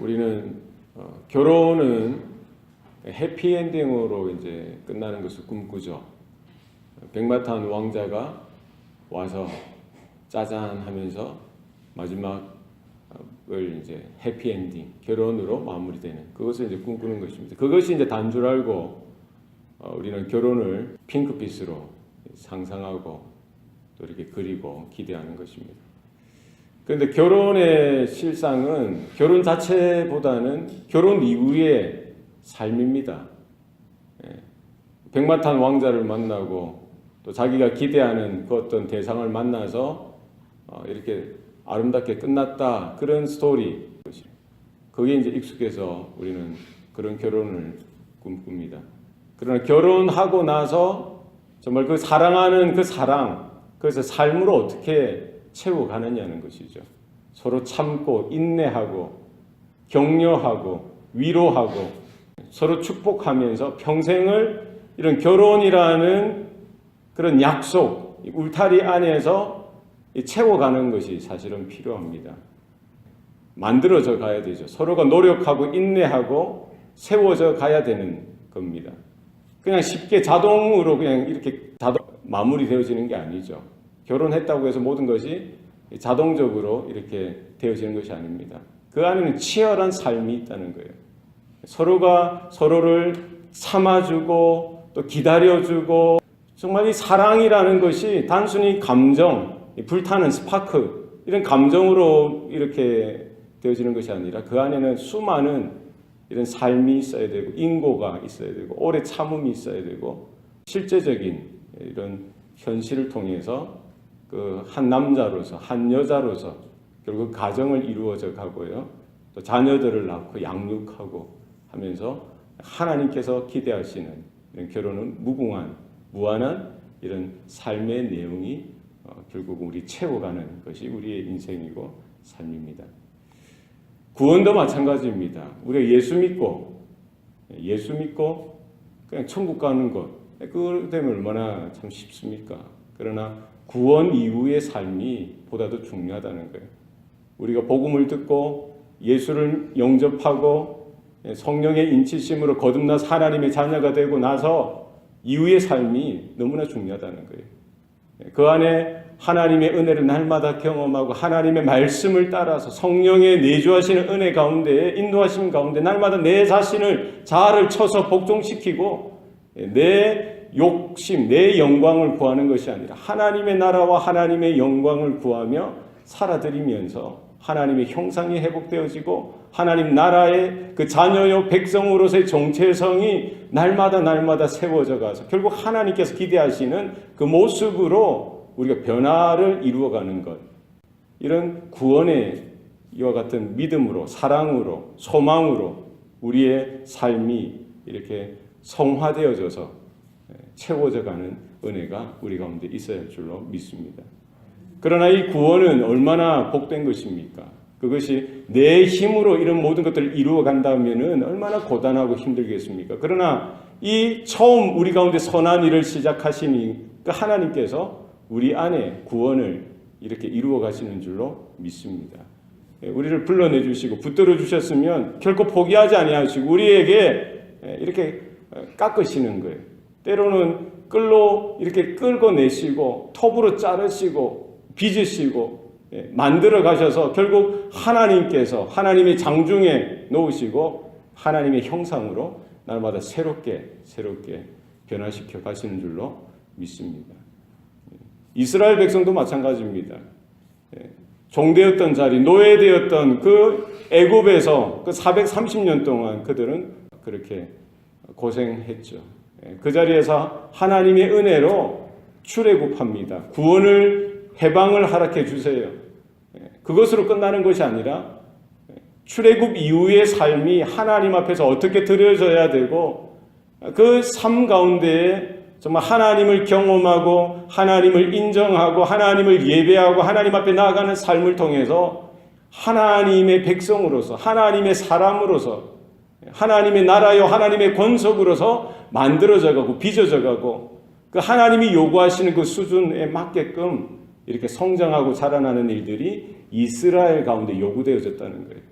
우리는 결혼은 해피엔딩으로 이제 끝나는 것을 꿈꾸죠. 백마탄 왕자가 와서 짜잔 하면서 마지막을 이제 해피엔딩, 결혼으로 마무리되는 그것을 이제 꿈꾸는 것입니다. 그것이 이제 단 줄 알고 우리는 결혼을 핑크빛으로 상상하고 또 이렇게 그리고 기대하는 것입니다. 그런데 결혼의 실상은 결혼 자체보다는 결혼 이후의 삶입니다. 백마탄 왕자를 만나고 또 자기가 기대하는 그 어떤 대상을 만나서 이렇게 아름답게 끝났다, 그런 스토리. 그게 이제 익숙해서 우리는 그런 결혼을 꿈꿉니다. 그러나 결혼하고 나서 정말 그 사랑하는 그 사랑, 그래서 삶으로 어떻게 채워가느냐는 것이죠. 서로 참고 인내하고 격려하고 위로하고 서로 축복하면서 평생을 이런 결혼이라는 그런 약속, 울타리 안에서 채워가는 것이 사실은 필요합니다. 만들어져 가야 되죠. 서로가 노력하고 인내하고 세워져 가야 되는 겁니다. 그냥 쉽게 자동으로 그냥 이렇게 마무리되어지는 게 아니죠. 결혼했다고 해서 모든 것이 자동적으로 이렇게 되어지는 것이 아닙니다. 그 안에는 치열한 삶이 있다는 거예요. 서로가 서로를 참아주고 또 기다려주고, 정말 이 사랑이라는 것이 단순히 감정, 불타는 스파크, 이런 감정으로 이렇게 되어지는 것이 아니라 그 안에는 수많은 이런 삶이 있어야 되고 인고가 있어야 되고 오래 참음이 있어야 되고 실제적인 이런 현실을 통해서 그 한 남자로서 한 여자로서 결국 가정을 이루어져 가고요. 또 자녀들을 낳고 양육하고 하면서 하나님께서 기대하시는 이런 결혼은 무궁한 무한한 이런 삶의 내용이 결국 우리 채워가는 것이 우리의 인생이고 삶입니다. 구원도 마찬가지입니다. 우리가 예수 믿고 그냥 천국 가는 것, 그걸 되면 얼마나 참 쉽습니까? 그러나 구원 이후의 삶이 보다도 중요하다는 거예요. 우리가 복음을 듣고 예수를 영접하고 성령의 인치심으로 거듭나서 하나님의 자녀가 되고 나서 이후의 삶이 너무나 중요하다는 거예요. 그 안에 하나님의 은혜를 날마다 경험하고 하나님의 말씀을 따라서 성령의 내주하시는 은혜 가운데 인도하심 가운데 날마다 내 자신을 자아를 쳐서 복종시키고 내 욕심, 내 영광을 구하는 것이 아니라 하나님의 나라와 하나님의 영광을 구하며 살아들이면서 하나님의 형상이 회복되어지고 하나님 나라의 그 자녀요 백성으로서의 정체성이 날마다 세워져 가서 결국 하나님께서 기대하시는 그 모습으로 우리가 변화를 이루어가는 것, 이런 구원의 이와 같은 믿음으로 사랑으로 소망으로 우리의 삶이 이렇게 성화되어져서 채워져가는 은혜가 우리 가운데 있어야 할 줄로 믿습니다. 그러나 이 구원은 얼마나 복된 것입니까? 그것이 내 힘으로 이런 모든 것들을 이루어간다면 얼마나 고단하고 힘들겠습니까? 그러나 이 처음 우리 가운데 선한 일을 시작하시니까 하나님께서 우리 안에 구원을 이렇게 이루어 가시는 줄로 믿습니다. 우리를 불러내 주시고 붙들어 주셨으면 결코 포기하지 아니하시고 우리에게 이렇게 깎으시는 거예요. 때로는 끌로 이렇게 끌고 내시고 톱으로 자르시고 빚으시고 만들어 가셔서 결국 하나님께서 하나님의 장중에 놓으시고 하나님의 형상으로 날마다 새롭게 변화시켜 가시는 줄로 믿습니다. 이스라엘 백성도 마찬가지입니다. 종되었던 자리, 노예되었던 그 애굽에서 그 430년 동안 그들은 그렇게 고생했죠. 그 자리에서 하나님의 은혜로 출애굽합니다. 구원을 해방을 허락해 주세요. 그것으로 끝나는 것이 아니라 출애굽 이후의 삶이 하나님 앞에서 어떻게 드려져야 되고 그 삶 가운데에 정말 하나님을 경험하고 하나님을 인정하고 하나님을 예배하고 하나님 앞에 나아가는 삶을 통해서 하나님의 백성으로서 하나님의 사람으로서 하나님의 나라요 하나님의 권속으로서 만들어져 가고 빚어져 가고 그 하나님이 요구하시는 그 수준에 맞게끔 이렇게 성장하고 자라나는 일들이 이스라엘 가운데 요구되어졌다는 거예요.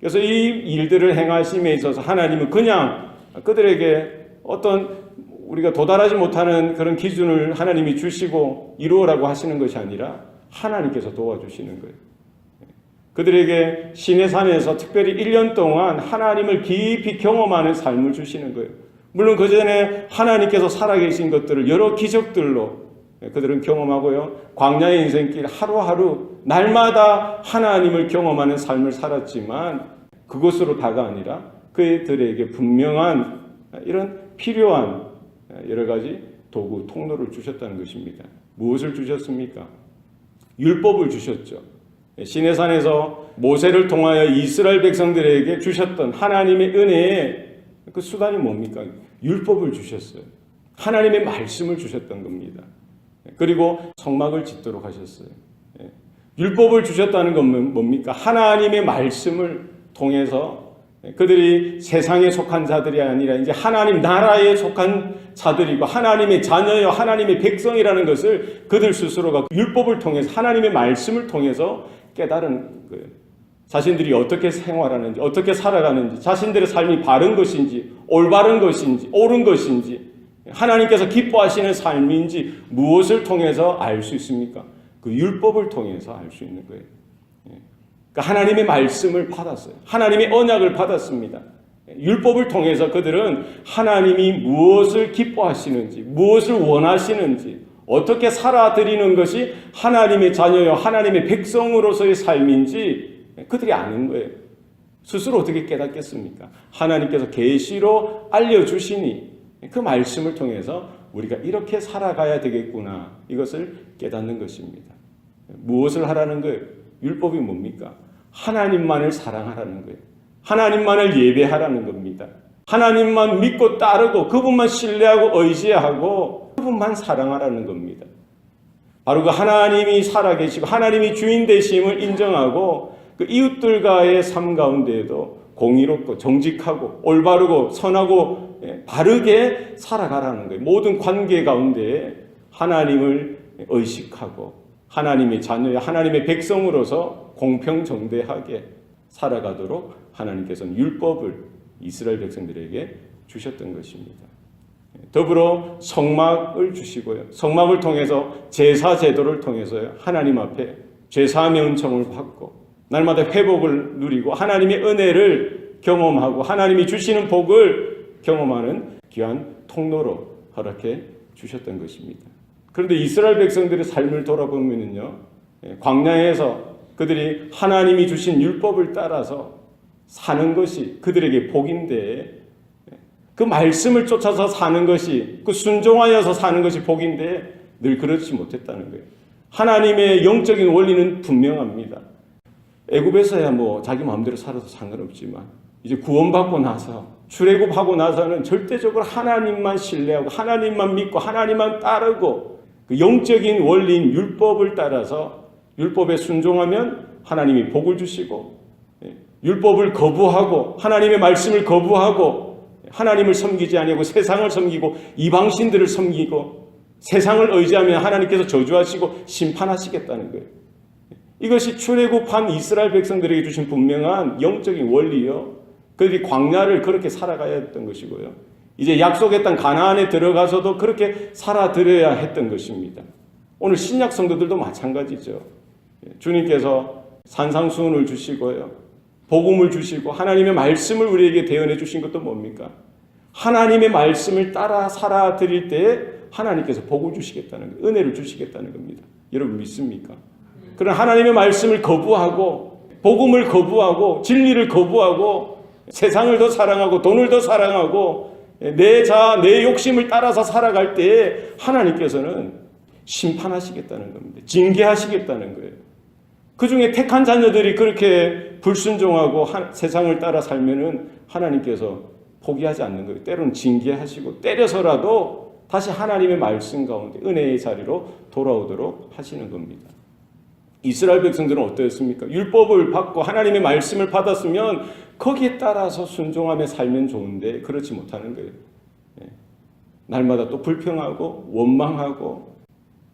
그래서 이 일들을 행하심에 있어서 하나님은 그냥 그들에게 어떤 우리가 도달하지 못하는 그런 기준을 하나님이 주시고 이루어라고 하시는 것이 아니라 하나님께서 도와주시는 거예요. 그들에게 시내산에서 특별히 1년 동안 하나님을 깊이 경험하는 삶을 주시는 거예요. 물론 그 전에 하나님께서 살아계신 것들을 여러 기적들로 그들은 경험하고요. 광야의 인생길 하루하루 날마다 하나님을 경험하는 삶을 살았지만 그것으로 다가 아니라 그들에게 분명한 이런 필요한 여러 가지 도구, 통로를 주셨다는 것입니다. 무엇을 주셨습니까? 율법을 주셨죠. 시내산에서 모세를 통하여 이스라엘 백성들에게 주셨던 하나님의 은혜의 그 수단이 뭡니까? 율법을 주셨어요. 하나님의 말씀을 주셨던 겁니다. 그리고 성막을 짓도록 하셨어요. 율법을 주셨다는 건 뭡니까? 하나님의 말씀을 통해서 그들이 세상에 속한 자들이 아니라 이제 하나님 나라에 속한 자들이고 하나님의 자녀여 하나님의 백성이라는 것을 그들 스스로가 율법을 통해서 하나님의 말씀을 통해서 깨달은 거예요. 자신들이 어떻게 생활하는지 어떻게 살아가는지 자신들의 삶이 바른 것인지 올바른 것인지 옳은 것인지 하나님께서 기뻐하시는 삶인지 무엇을 통해서 알 수 있습니까? 그 율법을 통해서 알 수 있는 거예요. 그러니까 하나님의 말씀을 받았어요. 하나님의 언약을 받았습니다. 율법을 통해서 그들은 하나님이 무엇을 기뻐하시는지 무엇을 원하시는지 어떻게 살아드리는 것이 하나님의 자녀여 하나님의 백성으로서의 삶인지 그들이 아는 거예요. 스스로 어떻게 깨닫겠습니까? 하나님께서 계시로 알려주시니 그 말씀을 통해서 우리가 이렇게 살아가야 되겠구나 이것을 깨닫는 것입니다. 무엇을 하라는 거예요? 율법이 뭡니까? 하나님만을 사랑하라는 거예요. 하나님만을 예배하라는 겁니다. 하나님만 믿고 따르고 그분만 신뢰하고 의지하고 그분만 사랑하라는 겁니다. 바로 그 하나님이 살아계시고 하나님이 주인 되심을 인정하고 그 이웃들과의 삶 가운데에도 공의롭고 정직하고 올바르고 선하고 바르게 살아가라는 거예요. 모든 관계 가운데 하나님을 의식하고 하나님의 자녀, 하나님의 백성으로서 공평정대하게 살아가도록 하나님께서는 율법을 이스라엘 백성들에게 주셨던 것입니다. 더불어 성막을 주시고요. 성막을 통해서 제사 제도를 통해서요. 하나님 앞에 죄사함의 은총을 받고 날마다 회복을 누리고 하나님의 은혜를 경험하고 하나님이 주시는 복을 경험하는 귀한 통로로 허락해 주셨던 것입니다. 그런데 이스라엘 백성들의 삶을 돌아보면요, 광야에서 그들이 하나님이 주신 율법을 따라서 사는 것이 그들에게 복인데 그 말씀을 쫓아서 사는 것이 그 순종하여서 사는 것이 복인데 늘 그렇지 못했다는 거예요. 하나님의 영적인 원리는 분명합니다. 애굽에서야 뭐 자기 마음대로 살아도 상관없지만 이제 구원받고 나서 출애굽하고 나서는 절대적으로 하나님만 신뢰하고 하나님만 믿고 하나님만 따르고 그 영적인 원리인 율법을 따라서 율법에 순종하면 하나님이 복을 주시고 율법을 거부하고 하나님의 말씀을 거부하고 하나님을 섬기지 아니하고 세상을 섬기고 이방신들을 섬기고 세상을 의지하면 하나님께서 저주하시고 심판하시겠다는 거예요. 이것이 출애굽한 이스라엘 백성들에게 주신 분명한 영적인 원리요. 그들이 광야를 그렇게 살아가야 했던 것이고요. 이제 약속의 땅 가나안에 들어가서도 그렇게 살아들여야 했던 것입니다. 오늘 신약 성도들도 마찬가지죠. 주님께서 산상수훈을 주시고요. 복음을 주시고 하나님의 말씀을 우리에게 대언해 주신 것도 뭡니까? 하나님의 말씀을 따라 살아드릴 때에 하나님께서 복을 주시겠다는 거예요. 은혜를 주시겠다는 겁니다. 여러분 믿습니까? 그런 하나님의 말씀을 거부하고 복음을 거부하고 진리를 거부하고 세상을 더 사랑하고 돈을 더 사랑하고 내 욕심을 따라서 살아갈 때에 하나님께서는 심판하시겠다는 겁니다. 징계하시겠다는 거예요. 그 중에 택한 자녀들이 그렇게 불순종하고 세상을 따라 살면은 하나님께서 포기하지 않는 거예요. 때로는 징계하시고 때려서라도 다시 하나님의 말씀 가운데 은혜의 자리로 돌아오도록 하시는 겁니다. 이스라엘 백성들은 어떠했습니까? 율법을 받고 하나님의 말씀을 받았으면 거기에 따라서 순종하며 살면 좋은데 그렇지 못하는 거예요. 날마다 또 불평하고 원망하고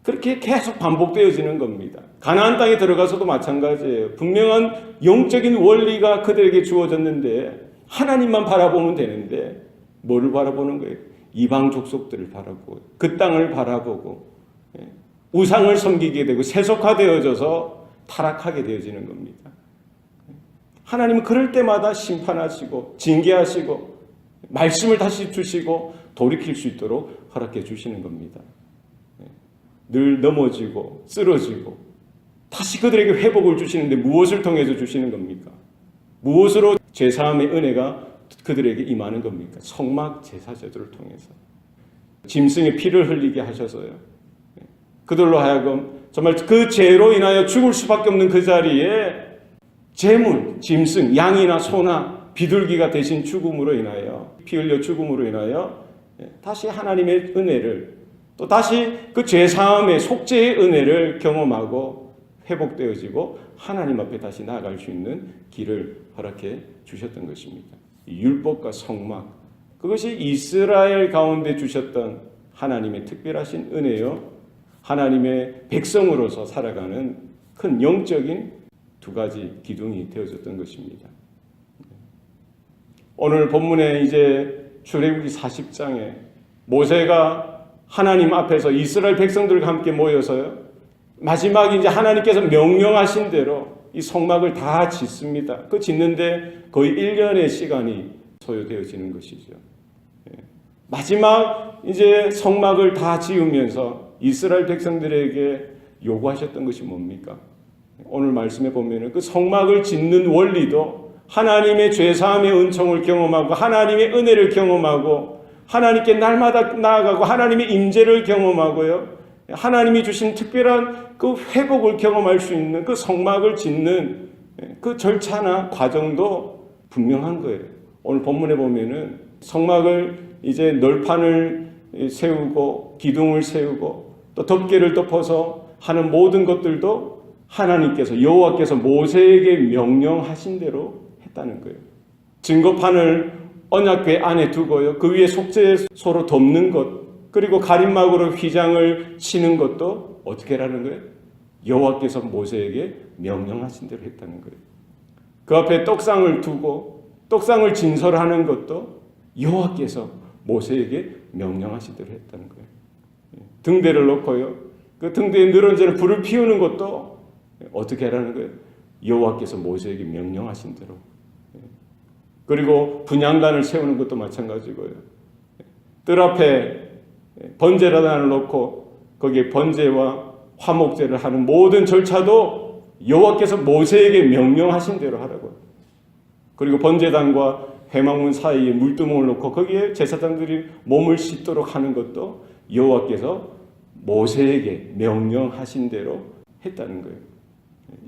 그렇게 계속 반복되어지는 겁니다. 가나안 땅에 들어가서도 마찬가지예요. 분명한 영적인 원리가 그들에게 주어졌는데 하나님만 바라보면 되는데 뭐를 바라보는 거예요? 이방 족속들을 바라보고 그 땅을 바라보고 우상을 섬기게 되고 세속화되어져서 타락하게 되어지는 겁니다. 하나님은 그럴 때마다 심판하시고 징계하시고 말씀을 다시 주시고 돌이킬 수 있도록 허락해 주시는 겁니다. 늘 넘어지고 쓰러지고 다시 그들에게 회복을 주시는데 무엇을 통해서 주시는 겁니까? 무엇으로 죄사함의 은혜가 그들에게 임하는 겁니까? 성막 제사 제도를 통해서 짐승의 피를 흘리게 하셔서요. 그들로 하여금 정말 그 죄로 인하여 죽을 수밖에 없는 그 자리에 제물, 짐승, 양이나 소나 비둘기가 대신 죽음으로 인하여 피 흘려 죽음으로 인하여 다시 하나님의 은혜를 또 다시 그 죄사함의 속죄의 은혜를 경험하고 회복되어지고 하나님 앞에 다시 나아갈 수 있는 길을 허락해 주셨던 것입니다. 율법과 성막, 그것이 이스라엘 가운데 주셨던 하나님의 특별하신 은혜요, 하나님의 백성으로서 살아가는 큰 영적인 두 가지 기둥이 되어졌던 것입니다. 오늘 본문에 이제 출애굽기 40장에 모세가 하나님 앞에서 이스라엘 백성들과 함께 모여서요, 마지막 이제 하나님께서 명령하신 대로 이 성막을 다 짓습니다. 그 짓는데 거의 1년의 시간이 소요되어지는 것이죠. 마지막 이제 성막을 다 지으면서 이스라엘 백성들에게 요구하셨던 것이 뭡니까? 오늘 말씀에 보면은 그 성막을 짓는 원리도 하나님의 죄사함의 은총을 경험하고 하나님의 은혜를 경험하고 하나님께 날마다 나아가고 하나님의 임재를 경험하고요, 하나님이 주신 특별한 그 회복을 경험할 수 있는 그 성막을 짓는 그 절차나 과정도 분명한 거예요. 오늘 본문에 보면은 성막을 이제 널판을 세우고 기둥을 세우고 또 덮개를 덮어서 하는 모든 것들도 하나님께서 여호와께서 모세에게 명령하신 대로 했다는 거예요. 증거판을 언약궤 안에 두고요, 그 위에 속죄소로 덮는 것, 그리고 가림막으로 휘장을 치는 것도 어떻게 하라는 거예요? 여호와께서 모세에게 명령하신 대로 했다는 거예요. 그 앞에 떡상을 두고 떡상을 진설하는 것도 여호와께서 모세에게 명령하신 대로 했다는 거예요. 등대를 놓고요, 그 등대에 누런지는 불을 피우는 것도 어떻게 하라는 거예요? 여호와께서 모세에게 명령하신 대로. 그리고 분향단을 세우는 것도 마찬가지고요. 뜰 앞에 번제라단을 놓고 거기에 번제와 화목제를 하는 모든 절차도 여호와께서 모세에게 명령하신 대로 하라고요. 그리고 번제단과 회막문 사이에 물두멍을 놓고 거기에 제사장들이 몸을 씻도록 하는 것도 여호와께서 모세에게 명령하신 대로 했다는 거예요.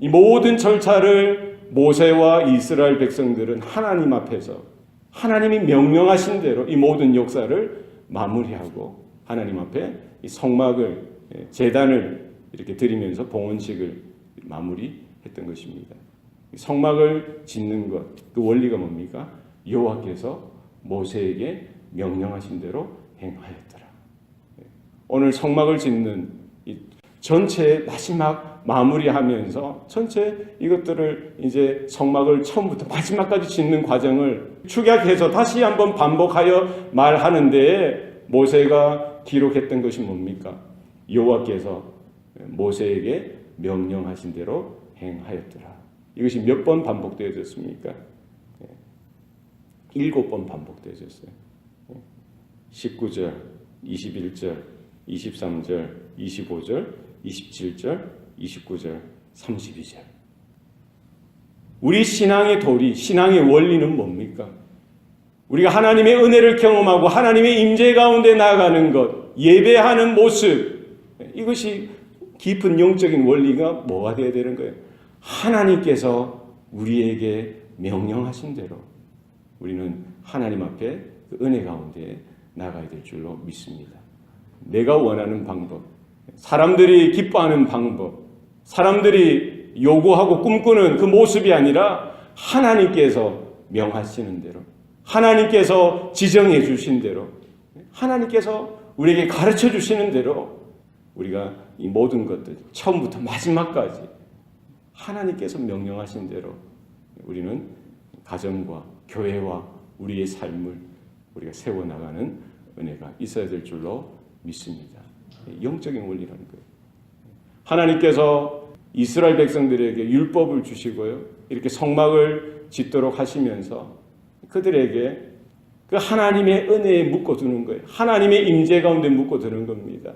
이 모든 절차를 모세와 이스라엘 백성들은 하나님 앞에서 하나님이 명령하신 대로 이 모든 역사를 마무리하고 하나님 앞에 이 성막을, 제단을 이렇게 드리면서 봉헌식을 마무리했던 것입니다. 성막을 짓는 것, 그 원리가 뭡니까? 여호와께서 모세에게 명령하신 대로 행하였더라. 오늘 성막을 짓는 이 전체 마지막 마무리하면서 전체 이것들을 이제 성막을 처음부터 마지막까지 짓는 과정을 축약해서 다시 한번 반복하여 말하는데 모세가 기록했던 것이 뭡니까? 여호와께서 모세에게 명령하신 대로 행하였더라. 이것이 몇 번 반복되어졌습니까? 7번 반복되어졌어요. 19절, 21절, 23절, 25절, 27절, 29절, 32절. 우리 신앙의 도리, 신앙의 원리는 뭡니까? 우리가 하나님의 은혜를 경험하고 하나님의 임재 가운데 나아가는 것, 예배하는 모습, 이것이 깊은 영적인 원리가 뭐가 되어야 되는 거예요? 하나님께서 우리에게 명령하신 대로 우리는 하나님 앞에 그 은혜 가운데 나가야 될 줄로 믿습니다. 내가 원하는 방법, 사람들이 기뻐하는 방법, 사람들이 요구하고 꿈꾸는 그 모습이 아니라 하나님께서 명하시는 대로, 하나님께서 지정해 주신 대로, 하나님께서 우리에게 가르쳐 주시는 대로 우리가 이 모든 것들 처음부터 마지막까지 하나님께서 명령하신 대로 우리는 가정과 교회와 우리의 삶을 우리가 세워나가는 은혜가 있어야 될 줄로 믿습니다. 영적인 원리라는 거예요. 하나님께서 이스라엘 백성들에게 율법을 주시고요, 이렇게 성막을 짓도록 하시면서 그들에게 그 하나님의 은혜에 묶어두는 거예요. 하나님의 임재 가운데 묶어두는 겁니다.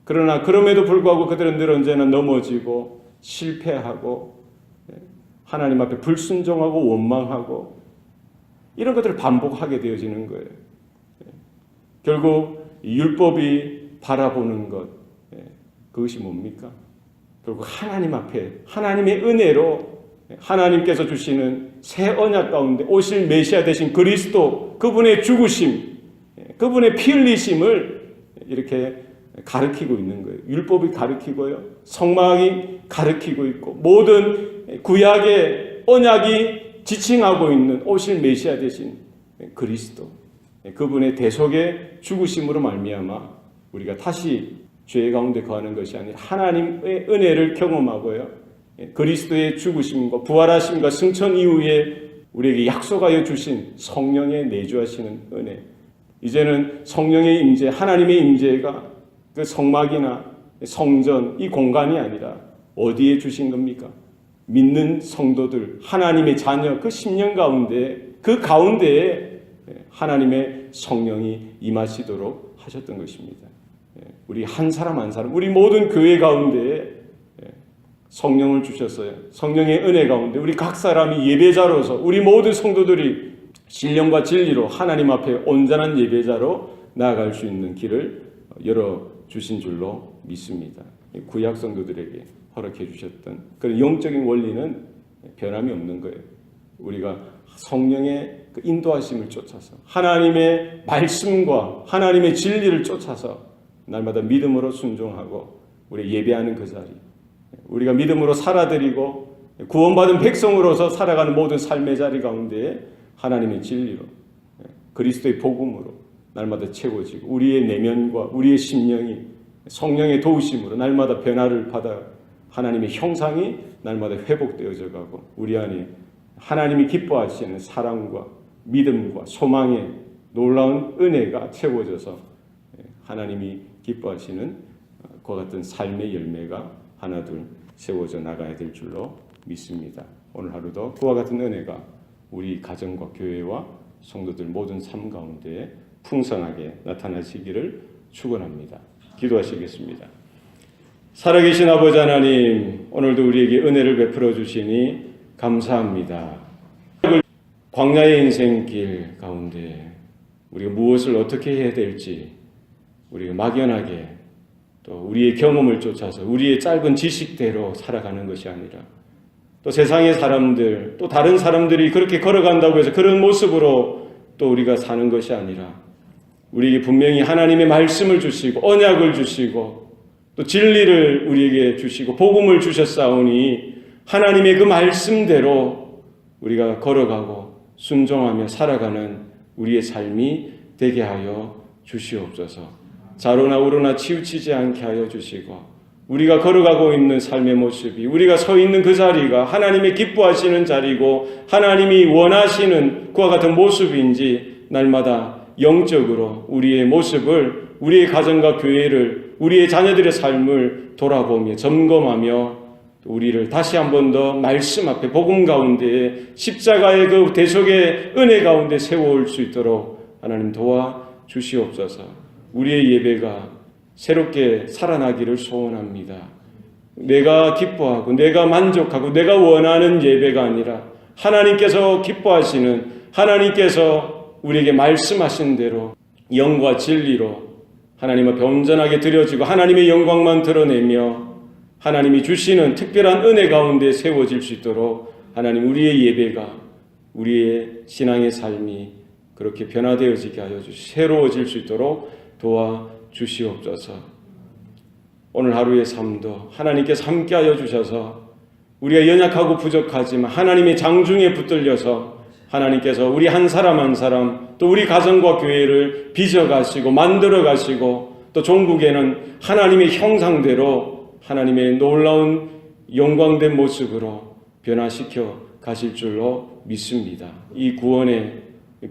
그러나 그럼에도 불구하고 그들은 늘 언제나 넘어지고 실패하고 하나님 앞에 불순종하고 원망하고 이런 것들을 반복하게 되어지는 거예요. 결국 율법이 바라보는 것, 그것이 뭡니까? 결국 하나님 앞에 하나님의 은혜로 하나님께서 주시는 새 언약 가운데 오실 메시아 되신 그리스도, 그분의 죽으심, 그분의 피 흘리심을 이렇게 가르치고 있는 거예요. 율법이 가르치고요, 성막이 가르치고 있고, 모든 구약의 언약이 지칭하고 있는 오실 메시아 되신 그리스도, 그분의 대속의 죽으심으로 말미암아 우리가 다시 죄 가운데 거하는 것이 아니라 하나님의 은혜를 경험하고요, 그리스도의 죽으심과 부활하심과 승천 이후에 우리에게 약속하여 주신 성령의 내주하시는 은혜, 이제는 성령의 임재, 하나님의 임재가 그 성막이나 성전, 이 공간이 아니라 어디에 주신 겁니까? 믿는 성도들, 하나님의 자녀, 그 심령 가운데, 그 가운데에 하나님의 성령이 임하시도록 하셨던 것입니다. 우리 한 사람 한 사람, 우리 모든 교회 가운데에 성령을 주셨어요. 성령의 은혜 가운데 우리 각 사람이 예배자로서, 우리 모든 성도들이 신령과 진리로 하나님 앞에 온전한 예배자로 나아갈 수 있는 길을 열어주신 줄로 믿습니다. 구약 성도들에게 허락해 주셨던 그런 영적인 원리는 변함이 없는 거예요. 우리가 성령의 그 인도하심을 쫓아서 하나님의 말씀과 하나님의 진리를 쫓아서 날마다 믿음으로 순종하고 우리 예배하는 그 자리, 우리가 믿음으로 살아드리고 구원받은 백성으로서 살아가는 모든 삶의 자리 가운데 하나님의 진리로, 그리스도의 복음으로 날마다 채워지고 우리의 내면과 우리의 심령이 성령의 도우심으로 날마다 변화를 받아 하나님의 형상이 날마다 회복되어져 가고 우리 안에 하나님이 기뻐하시는 사랑과 믿음과 소망의 놀라운 은혜가 채워져서 하나님이 기뻐하시는 그와 같은 삶의 열매가 하나둘 세워져 나가야 될 줄로 믿습니다. 오늘 하루도 그와 같은 은혜가 우리 가정과 교회와 성도들 모든 삶 가운데 풍성하게 나타나시기를 축원합니다. 기도하시겠습니다. 살아계신 아버지 하나님, 오늘도 우리에게 은혜를 베풀어 주시니 감사합니다. 광야의 인생길 가운데 우리가 무엇을 어떻게 해야 될지 우리가 막연하게 또 우리의 경험을 쫓아서 우리의 짧은 지식대로 살아가는 것이 아니라 또 세상의 사람들, 또 다른 사람들이 그렇게 걸어간다고 해서 그런 모습으로 또 우리가 사는 것이 아니라 우리에게 분명히 하나님의 말씀을 주시고 언약을 주시고 또 진리를 우리에게 주시고 복음을 주셨사오니 하나님의 그 말씀대로 우리가 걸어가고 순종하며 살아가는 우리의 삶이 되게 하여 주시옵소서. 좌로나 우로나 치우치지 않게 하여 주시고 우리가 걸어가고 있는 삶의 모습이, 우리가 서 있는 그 자리가 하나님의 기뻐하시는 자리고 하나님이 원하시는 그와 같은 모습인지 날마다 영적으로 우리의 모습을, 우리의 가정과 교회를, 우리의 자녀들의 삶을 돌아보며 점검하며 우리를 다시 한 번 더 말씀 앞에 복음 가운데 십자가의 그 대속의 은혜 가운데 세워올 수 있도록 하나님 도와주시옵소서. 우리의 예배가 새롭게 살아나기를 소원합니다. 내가 기뻐하고 내가 만족하고 내가 원하는 예배가 아니라 하나님께서 기뻐하시는, 하나님께서 우리에게 말씀하신 대로 영과 진리로 하나님 앞에 온전하게 드려지고 하나님의 영광만 드러내며 하나님이 주시는 특별한 은혜 가운데 세워질 수 있도록 하나님 우리의 예배가, 우리의 신앙의 삶이 그렇게 변화되어지게 하여 주시고 새로워질 수 있도록 도와주시옵소서. 오늘 하루의 삶도 하나님께서 함께하여 주셔서 우리가 연약하고 부족하지만 하나님의 장중에 붙들려서 하나님께서 우리 한 사람 한 사람 또 우리 가정과 교회를 빚어가시고 만들어가시고 또 종국에는 하나님의 형상대로 하나님의 놀라운 영광된 모습으로 변화시켜 가실 줄로 믿습니다. 이 구원의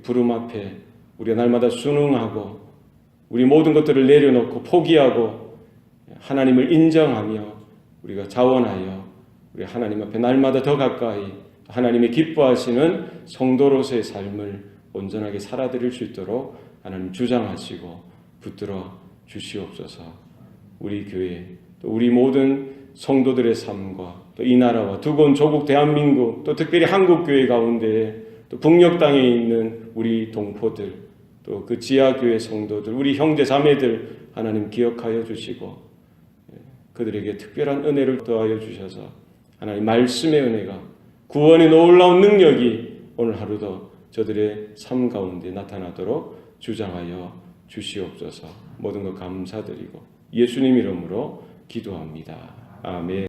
부름 앞에 우리가 날마다 순응하고 우리 모든 것들을 내려놓고 포기하고 하나님을 인정하며 우리가 자원하여 우리 하나님 앞에 날마다 더 가까이 하나님의 기뻐하시는 성도로서의 삶을 온전하게 살아드릴 수 있도록 하나님 주장하시고 붙들어 주시옵소서. 우리 교회 또 우리 모든 성도들의 삶과 또 이 나라와 두고 조국 대한민국 또 특별히 한국교회 가운데 또 북녘 땅에 있는 우리 동포들 또 그 지하교회 성도들 우리 형제 자매들 하나님 기억하여 주시고 그들에게 특별한 은혜를 더하여 주셔서 하나님 말씀의 은혜가 구원의 놀라운 능력이 오늘 하루도 저들의 삶 가운데 나타나도록 주장하여 주시옵소서. 모든 것 감사드리고 예수님 이름으로 기도합니다. 아멘.